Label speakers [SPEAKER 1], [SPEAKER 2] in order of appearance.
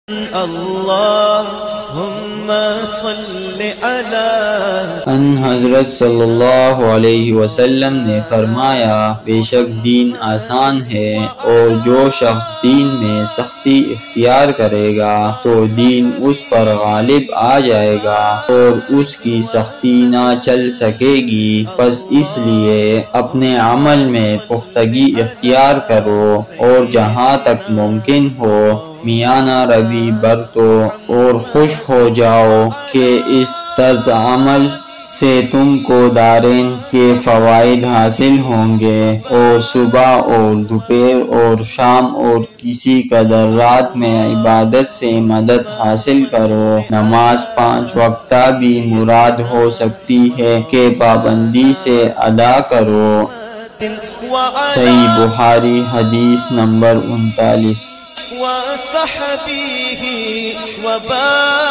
[SPEAKER 1] اللہم صل علی
[SPEAKER 2] ان حضرت صلی اللہ علیہ وسلم نے فرمایا، بے شک دین آسان ہے، اور جو شخص دین میں سختی اختیار کرے گا تو دین اس پر غالب آ جائے گا اور اس کی سختی نہ چل سکے گی۔ پس اس لیے اپنے عمل میں پختگی اختیار کرو اور جہاں تک ممکن ہو میانہ روی برتو اور خوش ہو جاؤ کہ اس طرز عمل سے تم کو دارین کے فوائد حاصل ہوں گے، اور صبح اور دوپہر اور شام اور کسی قدر رات میں عبادت سے مدد حاصل کرو۔ نماز 5 وقتہ بھی مراد ہو سکتی ہے کہ پابندی سے ادا کرو۔ صحیح بخاری حدیث نمبر 39۔
[SPEAKER 1] وصحبه وبارك